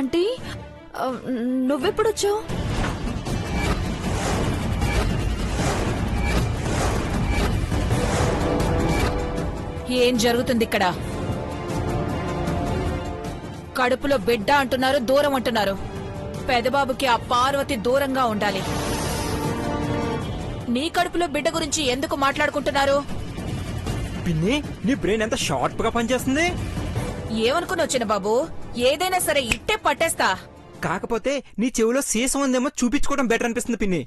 Aunty నువ్వెప్పుడొచ్చావు? ఏం జరుగుతుంది ఇక్కడ? కడుపులో బిడ్డ అంటున్నారు, దూరం అంటున్నారు. పెదబాబుకి ఆ పార్వతి దూరంగా ఉండాలి. నీ కడుపులో బిడ్డ గురించి ఎందుకు మాట్లాడుకుంటున్నారు? పిన్ని, నీ బ్రెయిన్ ఎంత షార్ప్ గా పనిచేస్తుంది. ఏమనుకుని వచ్చిన బాబు, ఏదైనా సరే ఇట్టే పట్టేస్తా. కాకపోతే నీ చెవిలో సీసం ఉందేమో చూపించుకోవడం బెటర్ అనిపిస్తుంది పిన్ని.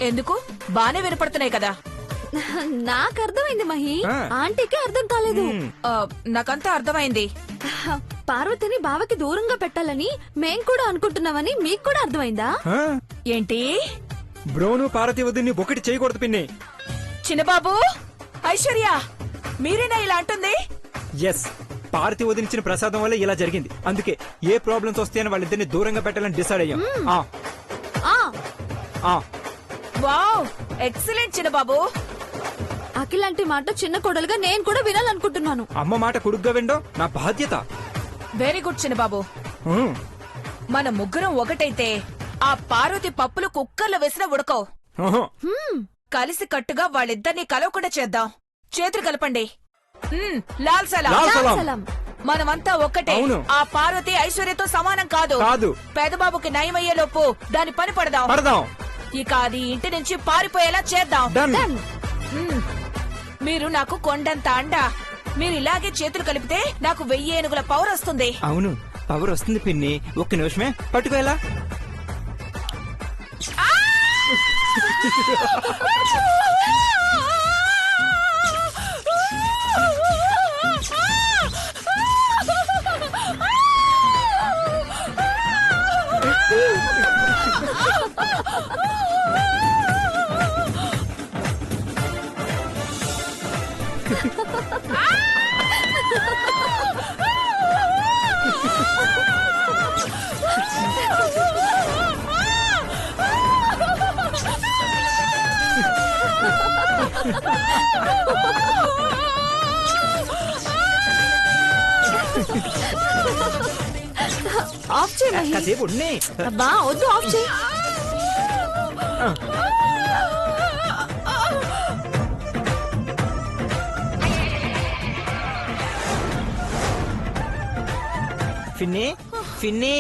ఎందుకు? బానే వినపడుతున్నాయి కదా. నాకు అర్థమైంది మహి, ఆంటీకి అర్థం కాలేదు. నాకంతా అర్థమైంది. పార్వతిని బావకి దూరంగా పెట్టాలని మేం కూడా అనుకుంటున్నామని మీకు కూడా అర్థమైందా? ఏంటి? బ్రోను పార్వతి వద్దని ఒకటి చేయకూడదు పిన్ని. చిన్నబాబు, ఐశ్వర్య, మీరేనా ఇలా అంటుంది? ఎస్, పార్వతి వదిలించిన ప్రసాదం వల్ల ఇలా జరిగింది. అందుకే ఏ ప్రాబ్లమ్స్ వస్తాయని వాళ్ళిద్దరిని దూరంగా పెట్టాలని డిసైడ్ అయ్యాం. వావ్, ఎక్సలెంట్ చిన్నబాబు. అఖిలాంటి మాట చిన్న కొడలుగా నేను కూడా వినాలనుకుంటున్నాను. అమ్మ మాట కొడుగ్గా వినడం నా బాధ్యత. వెరీ గుడ్ చిన్నబాబు. మన ముగ్గురం ఒకటైతే ఆ పార్వతి పప్పులు కుక్కర్లో వేసిన ఉడకవు. కలిసి కట్టుగా వాళ్ళిద్దరినీ కలవకుండా చేద్దాం. చేతులు కలపండి. లాల్ సలాం. మనమంతా ఒక్కటే. ఆ పార్వతి ఐశ్వర్యతో సమానం కాదు. పెదబాబుకి నయమయ్యేలోపు దాని పని పడదాం. ఇక అది ఇంటి నుంచి పారిపోయేలా చేద్దాం. మీరు నాకు కొండంత అండ. మీరు ఇలాగే చేతులు కలిపితే నాకు 1000 ఏనుగుల పవర్ వస్తుంది. అవును, పవర్ వస్తుంది పిన్ని. ఒక్క నిమిషమే, పట్టుకోలా. ఆఫ్ చేయి. కాసేపు ఉండి. అబ్బా వద్దు, ఆఫ్ చేయి. పిన్ని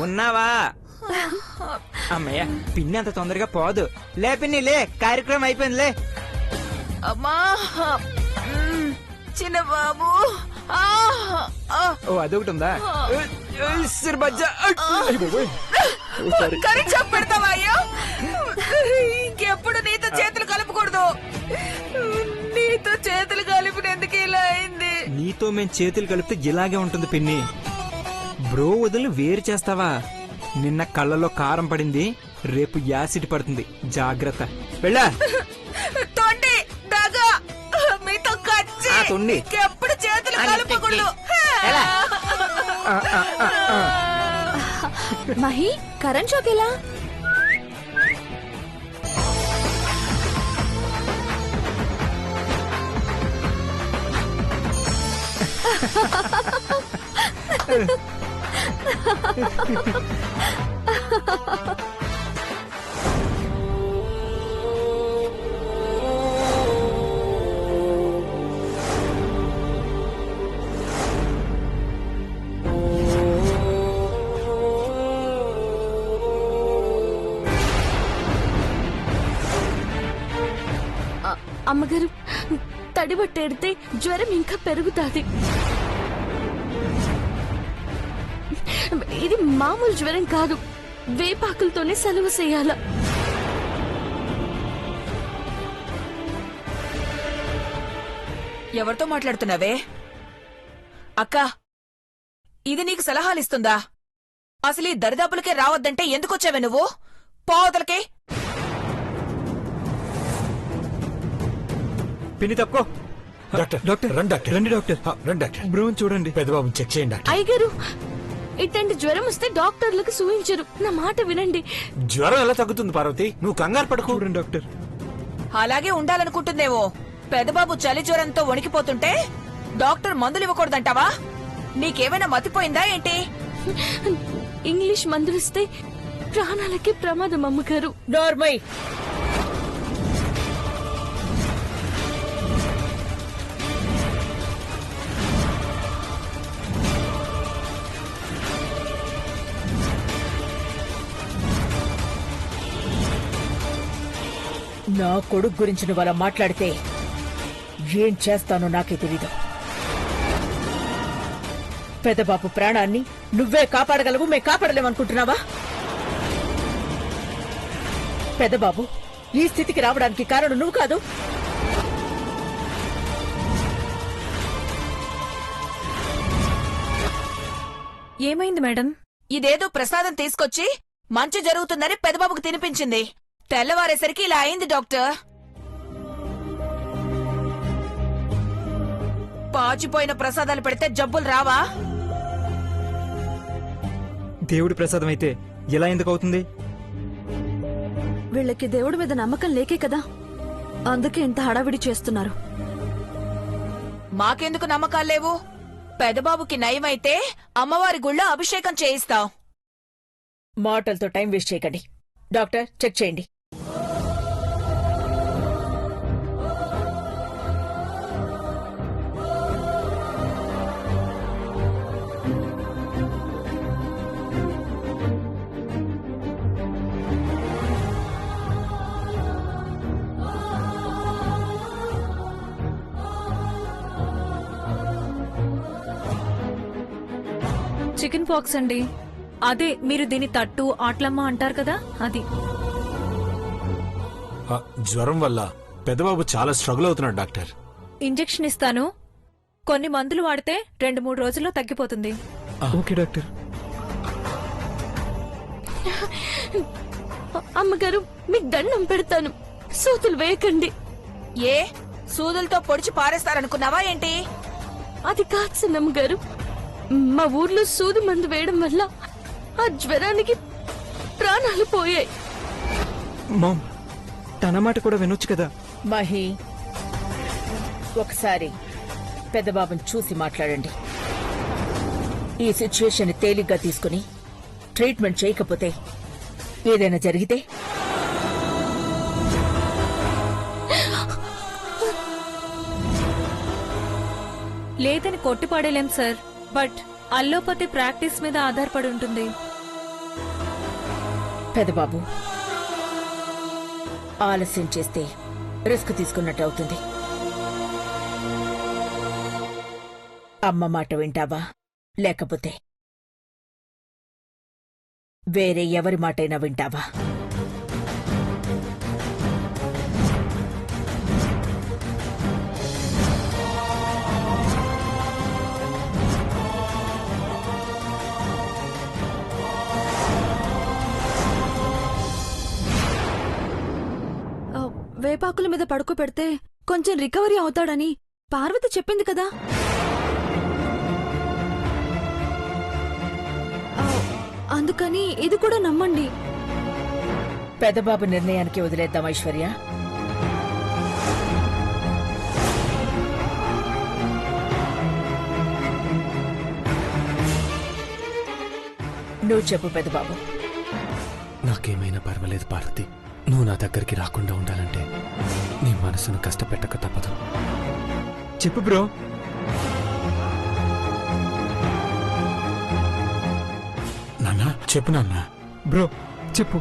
ఉన్నావా? అమ్మయ్య, పిన్ని అంత తొందరగా పోదు. లే పిన్ని, లే, కార్యక్రమం అయిపోయిందిలే. అమ్మా, చిన్నబాబు. ఓ, అదొకటి ఉందా? కరెక్ట్ షాక్ పెడతావా? అయ్యో, ఇంకెప్పుడు నీతో చేతులు కలపకూడదు. నీతో చేతులు కలిపినందుకు ఇలా అయింది. నీతో మేము చేతులు కలిపితే ఇలాగే ఉంటుంది పిన్ని. బ్రో వదిలి వేరు చేస్తావా? నిన్న కళ్ళలో కారం పడింది, రేపు యాసిడ్ పడుతుంది. జాగ్రత్త. వెళ్ళా. తొండి దగా, మీతో కచ్చి ఎప్పుడు చేతులు కలపకూడదు. మహి, కరెంట్ షాక్ ఎలా? అమ్మగారు, తడిబట్టెడితే జ్వరం ఇంకా పెరుగుతాది. ఇది మామూలు జ్వరం కాదు, వేపాకులతోనే సలువ చేయాల. ఎవరితో మాట్లాడుతున్నావే? అక్క, ఇది నీకు సలహాలిస్తుందా? అసలు ఈ దరిదాపులకే రావద్దంటే ఎందుకొచ్చావే నువ్వు? పోవతలకే. పిన్ని తప్పుకో. రండి డాక్టర్. బ్రోన్ చూడండి. పెద్దబాబు చెక్ చేయండి. అయ్యగారు, ఇట్లాంటి జ్వరం వస్తే డాక్టర్లకు చూయించరు. నా మాట వినండి. జ్వరం ఎలా తగ్గుతుంది పార్వతి? నువ్వు కంగారు పడకు. చూడండి డాక్టర్. అలాగే ఉండాలనుకుంటుందేమో. పెదబాబు చలి జ్వరంతో వణికిపోతుంటే డాక్టర్ మందులు ఇవ్వకూడదంటావా? నీకేమైనా మతిపోయిందా ఏంటి? ఇంగ్లీష్ మందులిస్తే ప్రాణాలకి ప్రమాదం అమ్మగారు. నోర్మై, నా కొడుకు గురించి నువ్వు అలా మాట్లాడితే ఏం చేస్తానో నాకే తెలీదు. పెద్దబాబు ప్రాణాన్ని నువ్వే కాపాడగలవు, మే కాపాడలేమనుకుంటున్నావా? పెద్దబాబు ఈ స్థితికి రావడానికి కారణం నువ్వు కాదు. ఏమైంది మేడం? ఇదేదో ప్రసాదం తీసుకొచ్చి మంచి జరుగుతుందని పెద్దబాబుకు తినిపించింది. తెల్లవారేసరికి ఇలా అయింది డాక్టర్. పాచిపోయిన ప్రసాదాలు పెడితే జబ్బులు రావా? దేవుడి ప్రసాదం అయితే ఎలా ఎందుకు అవుతుంది? వీళ్ళకి దేవుడి మీద నమ్మకం లేకే కదా, అందుకే ఇంత హడావిడి చేస్తున్నారు. మాకెందుకు నమ్మకాలు లేవు? పెదబాబుకి నయమైతే అమ్మవారి గుళ్ళో అభిషేకం చేయిస్తాం. మాటలతో టైం వేస్ట్ చేయకండి. డాక్టర్, చెక్ చేయండి. చికెన్ పాక్స్ అండి. అదే మీరు దీని తట్టు ఆట్లమ్మ అంటారు కదా, అది. జ్వరం వల్ల పెద్దబాబు చాలా స్ట్రగుల్ అవుతున్నాడు డాక్టర్. ఇంజెక్షన్ ఇస్తాను, కొన్ని మందులు వాడితే 2-3 రోజుల్లో తగ్గిపోతుంది. Okay doctor. అమ్మగారు, మీకు దండం పెడతాను, సూతులు వేయకండి. ఏ సూదులతో పొడిచి పారేస్తారనుకున్నావా ఏంటి? అది కాదు సన్నమ్మగారు, మా ఊర్లో సూది మందు వేయడం వల్ల ఆ జ్వరానికి ప్రాణాలు పోయాయి. మామ్, తన మాట కూడా వినొచ్చు కదా. మహి, ఒకసారి పెద్దబాబుని చూసి మాట్లాడండి. ఈ సిచ్యువేషన్ తేలిగ్గా తీసుకుని ట్రీట్మెంట్ చేయకపోతే ఏదైనా జరిగితే లేదని కొట్టిపాడేలేం సార్, బట్ అల్లోపతి ప్రాక్టీస్ మీద ఆధారపడి ఉంటుంది. పెద్దబాబు, ఆలస్యం చేస్తే రిస్క్ తీసుకున్నట్టు అవుతుంది. అమ్మ మాట వింటావా, లేకపోతే వేరే ఎవరి మాటైనా వింటావా? వేపాకుల మీద పడుకోబెడితే కొంచెం రికవరీ అవుతాడని పార్వతి చెప్పింది కదా. అందుకని ఇది కూడా నమ్మండి. పెద్దబాబు నిర్ణయానికి వదిలేద్దాం ఐశ్వర్య. నువ్వు చెప్పు పెద్దబాబు. నాకేమైనా పర్వాలేదు పార్వతి, నువ్వు నా దగ్గరికి రాకుండా ఉండాలంటే నీ మనసును కష్టపెట్టక తప్పదు. చెప్పు బ్రో. నాన్న చెప్పు నాన్న. బ్రో చెప్పు.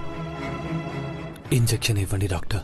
ఇంజెక్షన్ ఇవ్వండి డాక్టర్.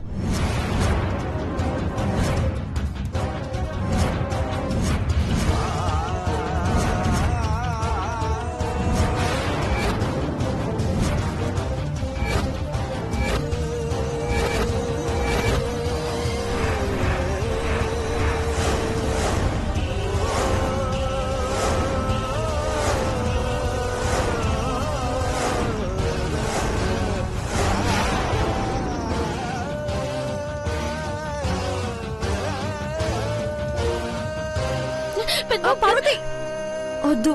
పార్వతి వద్దు.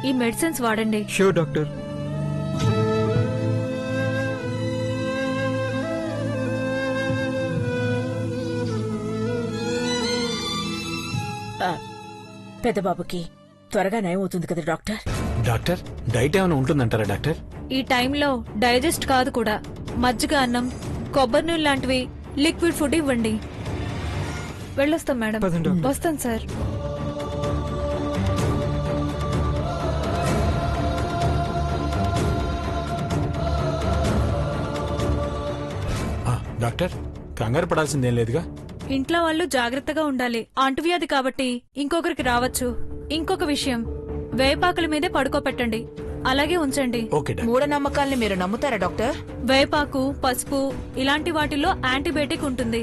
ఈ మెడిసిన్స్ వాడండి. Sure doctor. పెద్దబాబుకి త్వరగా నయం అవుతుంది కదా డాక్టర్? డాక్టర్ డైట్ ఏమైనా ఉంటుందంటారా డాక్టర్? ఈ టైంలో డైజెస్ట్ కాదు కూడా. మజ్జిగ అన్నం, కొబ్బరి నూనె లాంటివి, లిక్విడ్ ఫుడ్ ఇవ్వండి. వెళ్ళొస్తాం మేడం. పదండి డాక్టర్. వస్తాను సార్. డాక్టర్ కంగారు పడాల్సిందేం లేదుగా? ఇంట్లో వాళ్ళు జాగ్రత్తగా ఉండాలి. అంటువ్యాధి కాబట్టి ఇంకొకరికి రావచ్చు. ఇంకొక విషయం, వేపాకుల మీదే పడుకోపెట్టండి. అలాగే ఉంచండి. Okay doctor. మూఢనమ్మకాల్ని మీరు నమ్ముతారా డాక్టర్? వేపాకు, పసుపు ఇలాంటి వాటిల్లో యాంటీబయాటిక్ ఉంటుంది.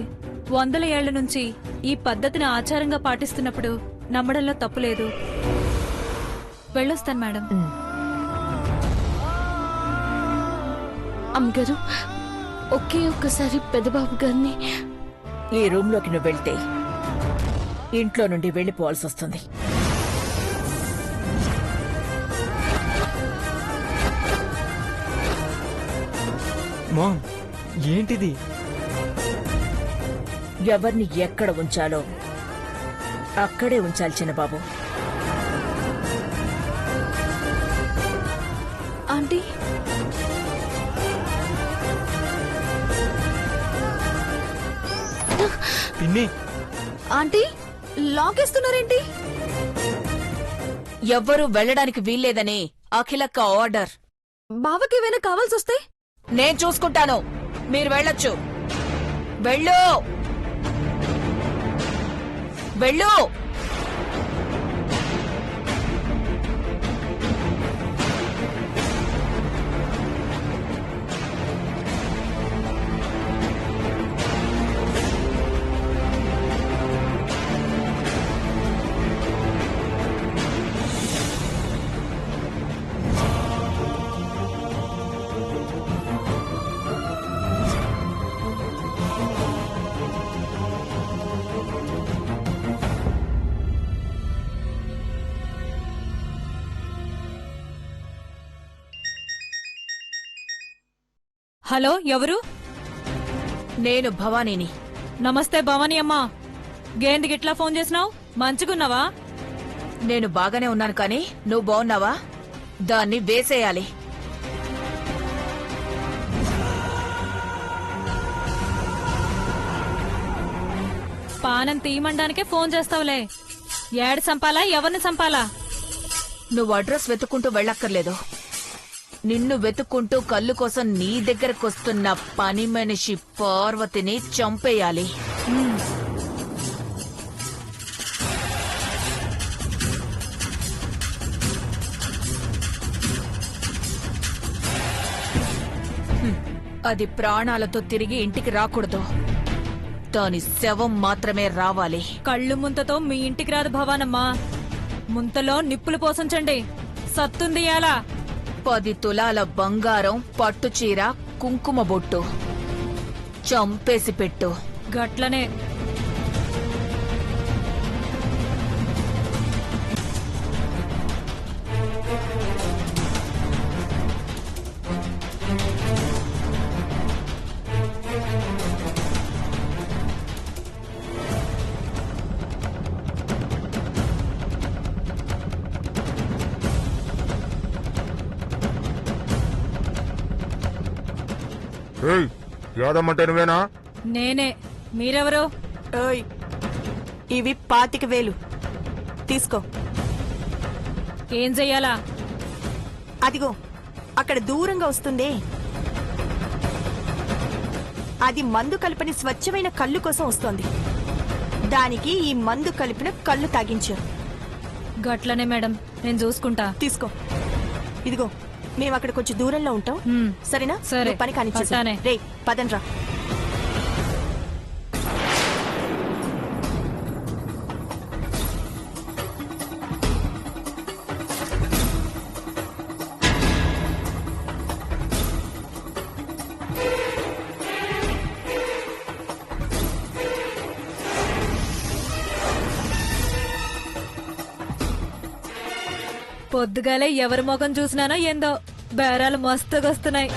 100 ఏళ్ల నుంచి ఈ పద్ధతిని ఆచారంగా పాటిస్తున్నప్పుడు నమ్మడంలో తప్పులేదు. వెళ్ళొస్తాను మేడం. అమ్మగారు, ఒకే ఒక్కసారి పెద్దబాబు గారిని ఈ రూమ్ లోకి నువ్వు వెళ్తే ఇంట్లో నుండి వెళ్లిపోవాల్సి వస్తుంది. మామ్, ఏంటిది? ఎవరిని ఎక్కడ ఉంచాలో అక్కడే ఉంచాలి చిన్నబాబు. ఆంటీ, పిన్ని, ఆంటీ లాగేస్తున్నారేంటి? ఎవ్వరూ వెళ్లడానికి వీల్లేదని అఖిలక్క ఆర్డర్. బావకి ఏమైనా కావాల్సి వస్తే నేను చూసుకుంటాను. మీరు వెళ్ళొచ్చు. వెళ్ళు, వెళ్ళు. హలో, ఎవరు? నేను భవానీని. నమస్తే భవానీ అమ్మా. గేందికి ఇట్లా ఫోన్ చేసినావు? మంచిగున్నావా? నేను బాగానే ఉన్నాను కానీ నువ్వు బాగున్నావా? దాన్ని వేసేయాలి. పానం తీయమండానికే ఫోన్ చేస్తావులే. ఏడు సంపాలా, ఎవరిని సంపాలా? నువ్వు అడ్రస్ వెతుక్కుంటూ వెళ్ళక్కర్లేదు. నిన్ను వెతుక్కుంటూ కళ్ళు కోసం నీ దగ్గరకొస్తున్న పని మనిషి పార్వతిని చంపేయాలి. అది ప్రాణాలతో తిరిగి ఇంటికి రాకూడదు. దాని శవం మాత్రమే రావాలి. కళ్ళు ముంతతో మీ ఇంటికి రాదు భవానమ్మా. ముంతలో నిప్పులు పోసంచండి. సత్తుంది ఎలా? 10 తులాల బంగారం, పట్టుచీర, కుంకుమ బొట్టు చంపేసి పెట్టు. గట్లనే. యాదమ్మంటే నువ్వేనా? నేనే. మీరెవరు? ఓయ్, ఇవి 25,000 తీసుకో. ఏం చెయ్యాలా? అదిగో అక్కడ దూరంగా వస్తుందే, అది మందు కలిపిన స్వచ్ఛమైన కళ్ళు కోసం వస్తోంది. దానికి ఈ మందు కలిపిన కళ్ళు తాగించు. గట్లనే మేడం, నేను చూసుకుంటా. తీసుకో. ఇదిగో, మేము అక్కడ కొంచెం దూరంలో ఉంటాం. హ్మ్. సరేనా? సరే. నువ్వు పని కానిచ్చేసేయ్. పట్టానే. రే పదండ్రా. పొద్దుగాలే ఎవరి ముఖం చూసినానో ఏందో బేరాలు మస్తుగొస్తున్నాయి.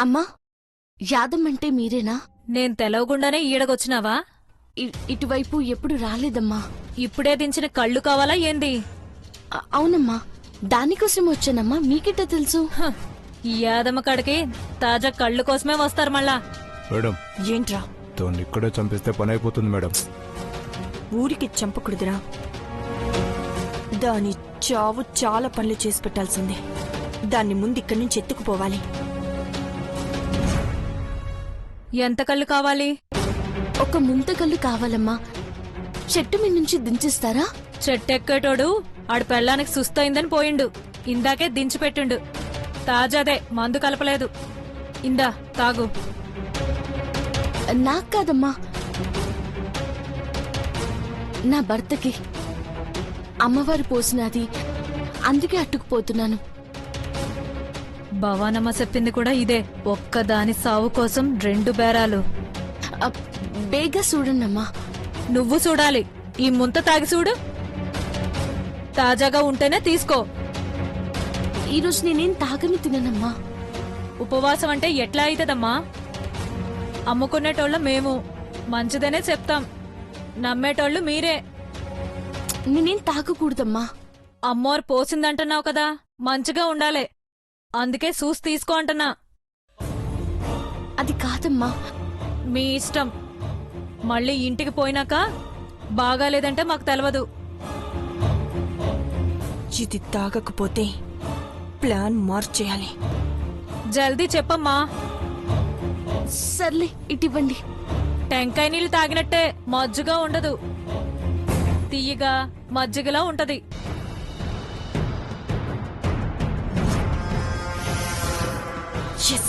అమ్మా, యాదమ్మంటే మీరేనా? నేను తెలవకుండానే ఈడగొచ్చినావా? ఇటువైపు ఎప్పుడు రాలేదమ్మా. ఇప్పుడే దించిన కళ్ళు కావాలా ఏంది? అవునమ్మా, దానికోసం వచ్చానమ్మా. మీకిట్ట తెలుసు? హ, ఈ యాదమ్మ కాడికి తాజా కళ్ళు కోసమే వస్తారు మళ్ళా. మేడం ఏంట్రా తోని ఇక్కడే చంపిస్తే పని అయిపోతుంది మేడం. ఊరికి చంపకూడదురా. దాని చావు చాలా పనులు చేసి పెట్టాల్సిందే. దాన్ని ముందు ఇక్కడి నుంచి ఎత్తుకుపోవాలి. ఎంత కళ్ళు కావాలి? ఒక ముంతకల్లు కావాలమ్మా. చెట్టు మీ నుంచి దించేస్తారా? చెట్టెక్కేటోడు ఆడు పెళ్ళానికి సుస్తయిందని పోయిండు. ఇందాకే దించిపెట్టిండు. తాజాదే, మందు కలపలేదు. ఇందా తాగు. నాకు కాదమ్మా, నా భర్తకి. అమ్మవారు పోసినది, అందుకే అట్టుకుపోతున్నాను. భవానమ్మ చెప్పింది కూడా ఇదే. ఒక్కదాని సావు కోసం 2 బేరాలు. బేగా చూడండమ్మా. నువ్వు చూడాలి. ఈ ముంత తాగి చూడు. తాజాగా ఉంటేనే తీసుకో. ఈరోజు నేనేం తాగని తిననమ్మా. ఉపవాసం అంటే ఎట్లా అవుతుందమ్మా? అమ్ముకునేటోళ్ళ మేము మంచిదనే చెప్తాం. నమ్మేటోళ్ళు మీరే. నేనేం తాగకూడదమ్మా. అమ్మోరు పోసిందంటున్నావు కదా, మంచిగా ఉండాలే. అందుకే చూసి తీసుకో అంటున్నా. అది కాదమ్మా. మీ ఇష్టం. మళ్ళీ ఇంటికి పోయినాక బాగాలేదంటే మాకు తెలవదు. ఇది తాగకపోతే ప్లాన్ మార్చేయాలి. జల్దీ చెప్పమ్మా. సర్లే, ఇటివ్వండి. టెంకాయ నీళ్ళు తాగినట్టే మజ్జుగా ఉండదు, తీయగా మజ్జిగలా ఉంటది. Yes.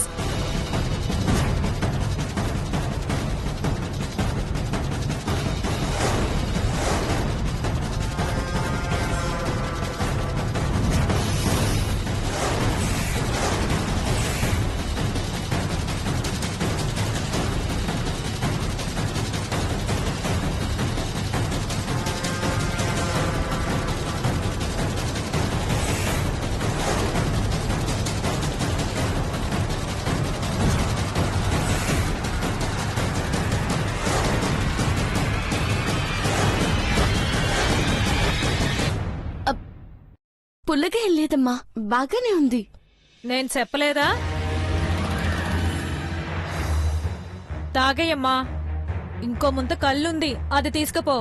పుల్లగా వెళ్ళలేదమ్మా, బాగానే ఉంది. నేను చెప్పలేదా? తాగేయమ్మా. ఇంకో ముంత కళ్ళుంది, అది తీసుకుపో.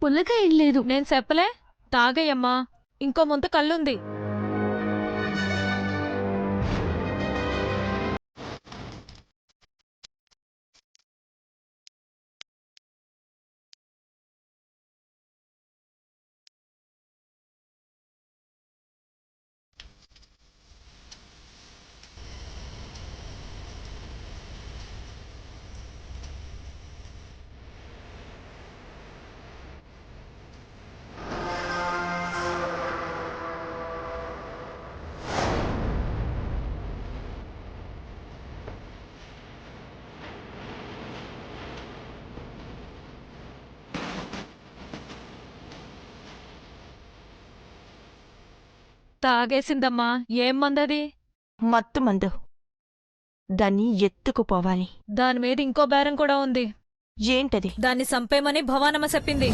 పుల్లగా వెళ్ళలేదు. నేను చెప్పలే? తాగేయమ్మా. ఇంకో ముంత కళ్ళుంది. తాగేసిందమ్మా. ఏం మందది? మత్తు మందు. దాన్ని ఎత్తుకుపోవాలి. దాని మీద ఇంకో బేరం కూడా ఉంది. ఏంటది? దాన్ని సంపేమని భవానమ్మ చెప్పింది.